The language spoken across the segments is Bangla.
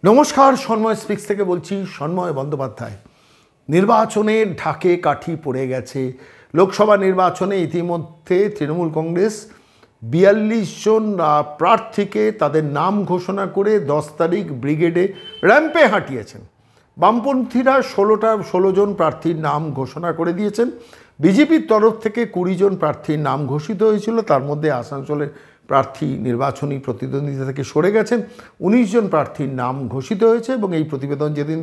নমস্কার, সন্ময় স্পিক্স থেকে বলছি। সন্ময় বন্দ্যোপাধ্যায়। নির্বাচনের ঢাকে কাঠি পড়ে গেছে। লোকসভা নির্বাচনে ইতিমধ্যে তৃণমূল কংগ্রেস ৪২ জন প্রার্থীকে তাদের নাম ঘোষণা করে ১০ তারিখ ব্রিগেডে র্যাম্পে হাঁটিয়েছেন। বামপন্থীরা ১৬ জন প্রার্থীর নাম ঘোষণা করে দিয়েছেন। বিজেপির তরফ থেকে ২০ জন প্রার্থীর নাম ঘোষিত হয়েছিল, তার মধ্যে আসানসোলের প্রার্থী নির্বাচনী প্রতিদ্বন্দ্বিতা থেকে সরে গেছেন। ১৯ জন প্রার্থীর নাম ঘোষিত হয়েছে এবং এই প্রতিবেদন যেদিন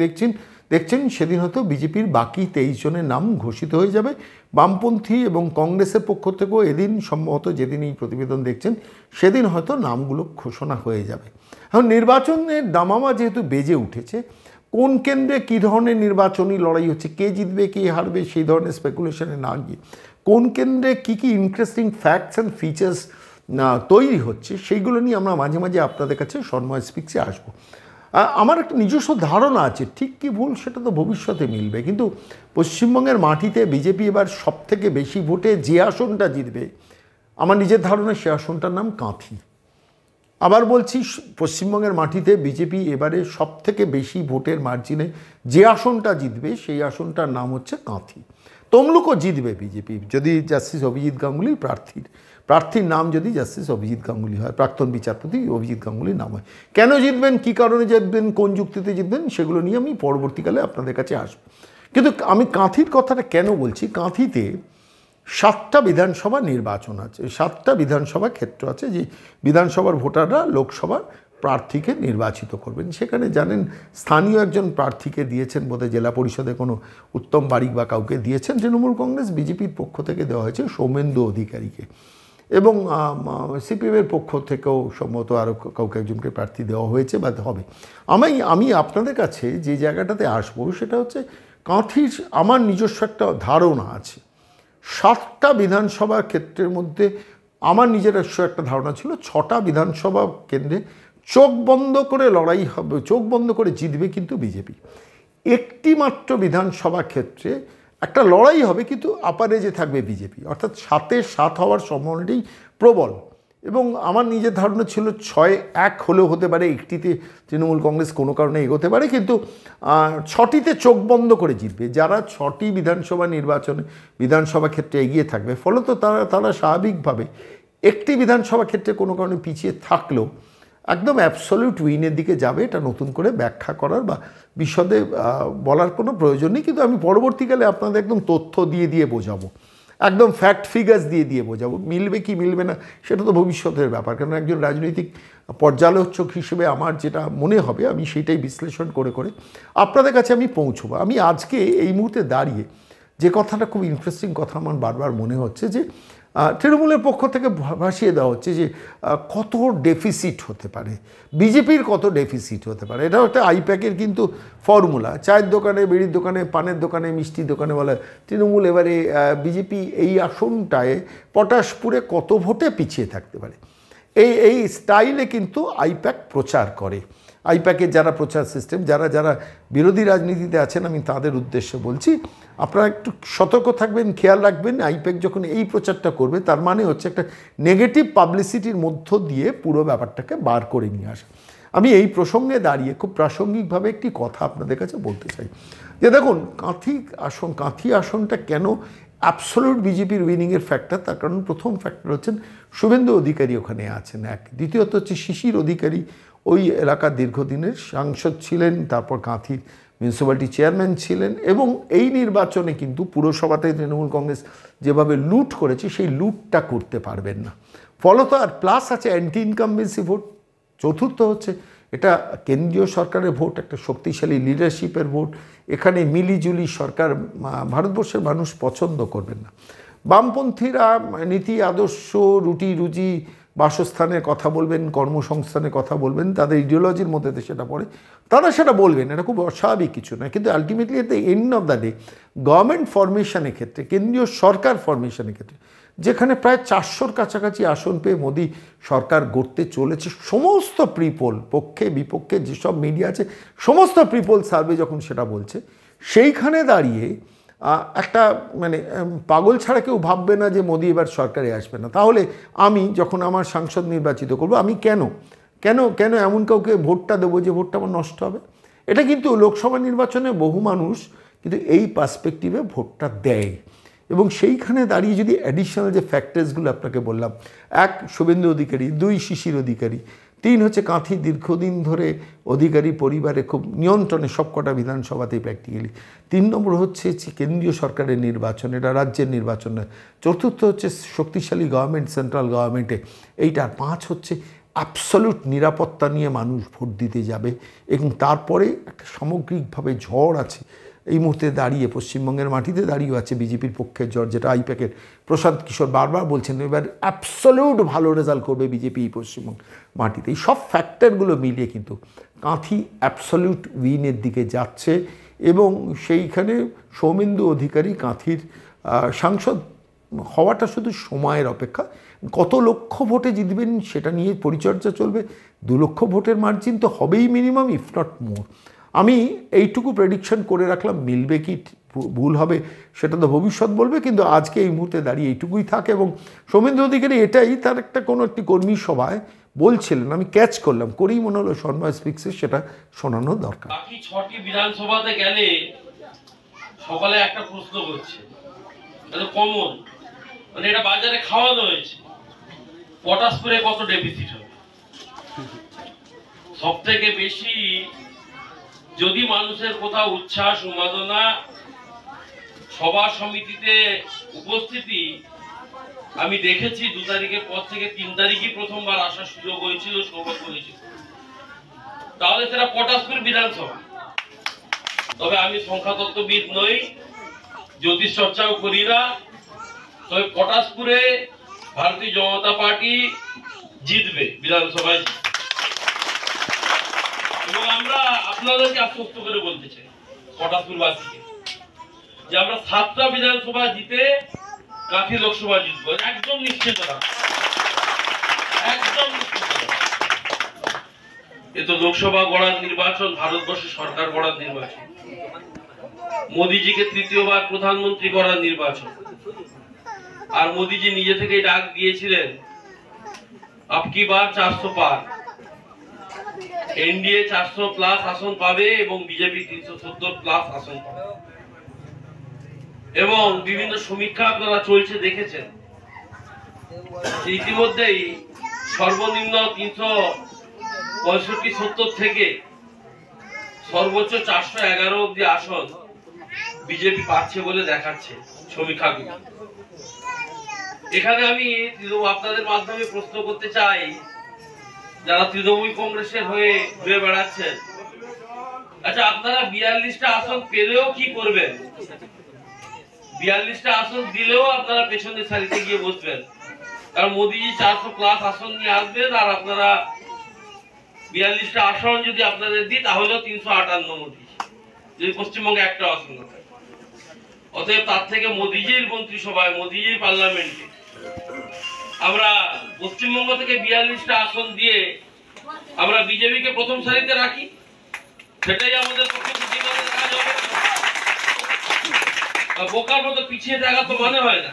দেখছেন সেদিন হয়তো বিজেপির বাকি ২৩ জনের নাম ঘোষিত হয়ে যাবে। বামপন্থী এবং কংগ্রেসের পক্ষ থেকেও এদিন সম্ভবত, যেদিন এই প্রতিবেদন দেখছেন সেদিন হয়তো নামগুলো ঘোষণা হয়ে যাবে। এখন নির্বাচনের দামামা যেহেতু বেজে উঠেছে, কোন কেন্দ্রে কী ধরনের নির্বাচনী লড়াই হচ্ছে, কে জিতবে কে হারবে সেই ধরনের স্পেকুলেশনে না গিয়ে কোন কেন্দ্রে কী কী ইন্টারেস্টিং ফ্যাক্টস অ্যান্ড ফিচার্স তৈরি হচ্ছে সেইগুলো নিয়ে আমরা মাঝে মাঝে আপনাদের কাছে সন্ময় স্পিক্সে আসবো। আমার একটা নিজস্ব ধারণা আছে, ঠিক কি ভুল সেটা তো ভবিষ্যতে মিলবে, কিন্তু পশ্চিমবঙ্গের মাটিতে বিজেপি এবার সবথেকে বেশি ভোটে যে আসনটা জিতবে আমার নিজের ধারণা সে আসনটার নাম কাঁথি। আবার বলছি, পশ্চিমবঙ্গের মাটিতে বিজেপি এবারে সবথেকে বেশি ভোটের মার্জিনে যে আসনটা জিতবে সেই আসনটার নাম হচ্ছে কাঁথি। তমলুকও জিতবে বিজেপি যদি জাস্টিস অভিজিৎ গাঙ্গুলির প্রার্থীর নাম যদি জাস্টিস অভিজিৎ গাঙ্গুলি হয়, প্রাক্তন বিচারপতি অভিজিৎ গাঙ্গুলির নাম হয়। কেন জিতবেন, কী কারণে জিতবেন, কোন যুক্তিতে জিতবেন, সেগুলো নিয়ে আমি পরবর্তীকালে আপনাদের কাছে আসবো। কিন্তু আমি কাঁথির কথাটা কেন বলছি, কাঁথিতে 7টা বিধানসভা নির্বাচন আছে, 7টা বিধানসভা ক্ষেত্র আছে, যে বিধানসভার ভোটাররা লোকসভার প্রার্থীকে নির্বাচিত করবেন। সেখানে জানেন স্থানীয় একজন প্রার্থীকে দিয়েছেন, বোধহয় জেলা পরিষদে কোনো উত্তম বারিক বা কাউকে দিয়েছেন তৃণমূল কংগ্রেস। বিজেপির পক্ষ থেকে দেওয়া হয়েছে সৌমেন্দু অধিকারীকে, এবং সিপিএমের পক্ষ থেকেও সম্ভবত আরও কাউকে একজনকে প্রার্থী দেওয়া হয়েছে বা হবে। আমি আপনাদের কাছে যে জায়গাটাতে আসবো সেটা হচ্ছে কাঁথির আমার নিজস্ব একটা ধারণা আছে। 7টা বিধানসভা ক্ষেত্রের মধ্যে আমার নিজস্ব একটা ধারণা ছিল 6টা বিধানসভা কেন্দ্রে চোখ বন্ধ করে লড়াই হবে, চোখ বন্ধ করে জিতবে কিন্তু বিজেপি। একটি মাত্র বিধানসভা ক্ষেত্রে একটা লড়াই হবে, কিন্তু আপারেজে থাকবে বিজেপি, অর্থাৎ 7-7 হওয়ার সম্ভাবনাটাই প্রবল। এবং আমার নিজের ধারণা ছিল 6-1 হলেও হতে পারে, একটিতে তৃণমূল কংগ্রেস কোনো কারণে এগোতে পারে, কিন্তু 6টিতে চোখ বন্ধ করে জিতবে যারা 6টি বিধানসভা ক্ষেত্রে এগিয়ে থাকবে। ফলত তারা স্বাভাবিকভাবে একটি বিধানসভা ক্ষেত্রে কোনো কারণে পিছিয়ে থাকলেও একদম অ্যাবসলিউট উইনের দিকে যাবে। এটা নতুন করে ব্যাখ্যা করার বা বিশদে বলার কোনো প্রয়োজন নেই, কিন্তু আমি পরবর্তীকালে আপনাদের একদম তথ্য দিয়ে বোঝাবো, একদম ফ্যাক্ট ফিগার্স দিয়ে বোঝাবো। মিলবে কি মিলবে না সেটা তো ভবিষ্যতের ব্যাপার, কারণ একজন রাজনৈতিক পর্যালোচক হিসেবে আমার যেটা মনে হবে আমি সেইটাই বিশ্লেষণ করে আপনাদের কাছে আমি পৌঁছবো। আমি আজকে এই মুহূর্তে দাঁড়িয়ে যে কথাটা খুব ইন্টারেস্টিং কথা আমার বারবার মনে হচ্ছে, যে তৃণমূলের পক্ষ থেকে ভাসিয়ে দেওয়া হচ্ছে যে কত ডেফিসিট হতে পারে, বিজেপির কত ডেফিসিট হতে পারে। এটা একটা আইপ্যাকের কিন্তু ফর্মুলা। চায়ের দোকানে, বিড়ির দোকানে, পানের দোকানে, মিষ্টির দোকানে বলে তৃণমূল এবারে বিজেপি এই আসনটায় পটাশপুরে কত ভোটে পিছিয়ে থাকতে পারে, এই স্টাইলে কিন্তু আইপ্যাক প্রচার করে। আইপ্যাকের যারা প্রচার সিস্টেম, যারা বিরোধী রাজনীতিতে আছেন, আমি তাদের উদ্দেশ্যে বলছি, আপনারা একটু সতর্ক থাকবেন, খেয়াল রাখবেন। আইপ্যাক যখন এই প্রচারটা করবে তার মানে হচ্ছে একটা নেগেটিভ পাবলিসিটির মধ্য দিয়ে পুরো ব্যাপারটাকে বার করে নিয়ে আসা। আমি এই প্রসঙ্গে দাঁড়িয়ে খুব প্রাসঙ্গিকভাবে একটি কথা আপনাদের কাছে বলতে চাই, যে দেখুন কাঁথি আসনটা কেন অ্যাবসলিউট বিজেপির উইনিংয়ের ফ্যাক্টর, তার কারণ প্রথম ফ্যাক্টর হচ্ছেন শুভেন্দু অধিকারী ওখানে আছেন, এক। দ্বিতীয়ত হচ্ছে শিশির অধিকারী ওই এলাকার দীর্ঘদিনের সাংসদ ছিলেন, তারপর কাঁথির মিউনিসিপ্যালিটি চেয়ারম্যান ছিলেন, এবং এই নির্বাচনে কিন্তু পুরসভাতে তৃণমূল কংগ্রেস যেভাবে লুট করেছে সেই লুটটা করতে পারবেন না। ফলত আর প্লাস আছে অ্যান্টি ইনকামবেন্সি ভোট। চতুর্থ হচ্ছে এটা কেন্দ্রীয় সরকারের ভোট, একটা শক্তিশালী লিডারশিপের ভোট। এখানে মিলিজুলি সরকার ভারতবর্ষের মানুষ পছন্দ করবেন না। বামপন্থীরা নীতি আদর্শ, রুটি রুজি, বাসস্থানের কথা বলবেন, কর্মসংস্থানের কথা বলবেন, তাদের ইডিওলজির মধ্যে সেটা পড়ে, তারা সেটা বলবেন, এটা খুব অস্বাভাবিক কিছু নয়। কিন্তু ultimately at the end of the day government ফরমেশনের ক্ষেত্রে, কেন্দ্রীয় সরকার ফরমেশনের ক্ষেত্রে, যেখানে প্রায় 400-র কাছাকাছি আসন পেয়ে মোদি সরকার গড়তে চলেছে, সমস্ত প্রিপোল, পক্ষে বিপক্ষে যেসব মিডিয়া আছে সমস্ত প্রিপোল সার্ভে যখন সেটা বলছে, সেইখানে দাঁড়িয়ে একটা মানে পাগল ছাড়া কেউ ভাববে না যে মোদি এবার সরকারে আসবে না। তাহলে আমি যখন আমার সাংসদ নির্বাচিত করব, আমি কেন কেন এমন কাউকে ভোটটা দেবো যে ভোটটা আমার নষ্ট হবে? এটা কিন্তু লোকসভা নির্বাচনে বহু মানুষ কিন্তু এই পার্সপেক্টিভে ভোটটা দেয়। এবং সেইখানে দাঁড়িয়ে যদি অ্যাডিশনাল যে ফ্যাক্টরসগুলো আপনাকে বললাম, 1 শুভেন্দু অধিকারী, 2 শিশির অধিকারী, 3 হচ্ছে কাঁথি দীর্ঘদিন ধরে অধিকারী পরিবারে খুব নিয়ন্ত্রণে সবকটা বিধানসভাতেই প্র্যাকটিক্যালি, 3 নম্বর হচ্ছে কেন্দ্রীয় সরকারের নির্বাচন, এটা রাজ্যের নির্বাচন নয়, 4র্থ হচ্ছে শক্তিশালী গভর্নমেন্ট সেন্ট্রাল গভর্নমেন্টে এইটা, 5 হচ্ছে অ্যাবসলিউট নিরাপত্তা নিয়ে মানুষ ভোট দিতে যাবে। এবং তারপরে একটা সামগ্রিকভাবে ঝড় আছে এই মুহূর্তে দাঁড়িয়ে, পশ্চিমবঙ্গের মাটিতে দাঁড়িয়েও আছে বিজেপির পক্ষের ঝড়, যেটা আইপ্যাকের প্রশান্ত কিশোর বারবার বলছেন এবার অ্যাবসলিউট ভালো রেজাল্ট করবে বিজেপি এই পশ্চিমবঙ্গ মাটিতে। এই সব ফ্যাক্টরগুলো মিলিয়ে কিন্তু কাঁথি অ্যাবসলিউট উইনের দিকে যাচ্ছে। এবং সেইখানে সৌমেন্দু অধিকারী কাঁথির সাংসদ হওয়াটা শুধু সময়ের অপেক্ষা। কত লক্ষ ভোটে জিতবেন সেটা নিয়ে পরিচর্যা চলবে। 2 লক্ষ ভোটের মার্জিন তো হবেই মিনিমাম, ইফ নট মোর। আমি এইটুকু প্রেডিকশন করে রাখলাম, মিলবে কি ভুল হবে সেটা তো ভবিষ্যৎ বলবে, কিন্তু আজকে এই মুহূর্তে দাঁড়িয়ে এইটুকুই থাকে। এবং সৌমেন্দু অধিকারী এটাই তার একটা কোনো একটি কর্মী সভায় বলছিলেন, আমি ক্যাচ করলাম, করেই মনে হলো সন্ময় স্পিক্সে সেটা শোনানো দরকার। বাকি 6টি বিধানসভাতে গেলে সকালে একটা প্রশ্ন করছে, এটা কমন, মানে এটা বাজারে খাওয়ানো হয়েছে, পটাশপুরে কত ডেফিসিট হবে। সব থেকে বেশি যদি মানুষের কোথাও উচ্ছ্বাস উন্মাদনা, সভা সমিতিতে উপস্থিতি আমি দেখেছি 2 তারিখের পর থেকে 3 তারিখই প্রথমবার আসার সুযোগ হয়েছিল, সৌভাগ্য হয়েছিল, তাহলে সেটা পটাশপুর বিধানসভা। তবে আমি সংখ্যাতত্ত্ববিদ নই, জ্যোতিষ চর্চাও করি না, তবে পটাশপুরে ভারতীয় জনতা পার্টি জিতবে বিধানসভায়। এবং আমরা আপনাদেরকে আশ্বস্ত করে বলতে চাই পটাশপুরবাসীকে যে আমরা 7টা বিধানসভা জিতে কাঁথি লোকসভা জিতবো, একদম নিশ্চিত না, একদম নিশ্চিত না। এ তো লোকসভা গড়ার নির্বাচন, ভারতবর্ষের সরকার গড়ার নির্বাচন, মোদিজিকে 3য়-বার প্রধানমন্ত্রী করার নির্বাচন। আর মোদিজি নিজে থেকেই ডাক দিয়েছিলেন আপকি বার 400 পার, এনডিএ 400+ আসন পাবে এবং বিজেপি 370+ আসন পাবে। এবং বিভিন্ন সমীক্ষা আপনারা চলছে দেখেছেন, ইতিমধ্যেই সর্বনিম্ন 365-70 থেকে সর্বোচ্চ 411 অব্দি আসন বিজেপি পাচ্ছে বলে দেখাচ্ছে সমীক্ষাগুলো। এখানে আমি আপনাদের মাধ্যমে প্রশ্ন করতে চাই, যারা তৃণমূল কংগ্রেসের হয়ে ঘুরে বেড়াচ্ছেন, আচ্ছা আপনারা 42টা আসন পেলেও কি করবেন? 42টা আসন দিলেও আপনারা পেছনের সারিতে গিয়ে বসবেন, কারণ মোদিজি 400+ আসন নিয়ে আসবেন, আর আপনারা 42টা আসন যদি আপনাদের দিই তাহলেও 358 মোদি, যদি পশ্চিমবঙ্গে একটা আসন না থাকে। অতএব তার থেকে মোদিজির মন্ত্রিসভায়, মোদিজির পার্লামেন্টে আমরা পশ্চিমবঙ্গ থেকে 42টা আসন দিয়ে আমরা বিজেপিকে প্রথম সারিতে রাখি, সেটাই আমাদের পক্ষে বুদ্ধিমানের কাজ হবে। বোকার মতো পিছিয়ে থাকা তো মনে হয় না।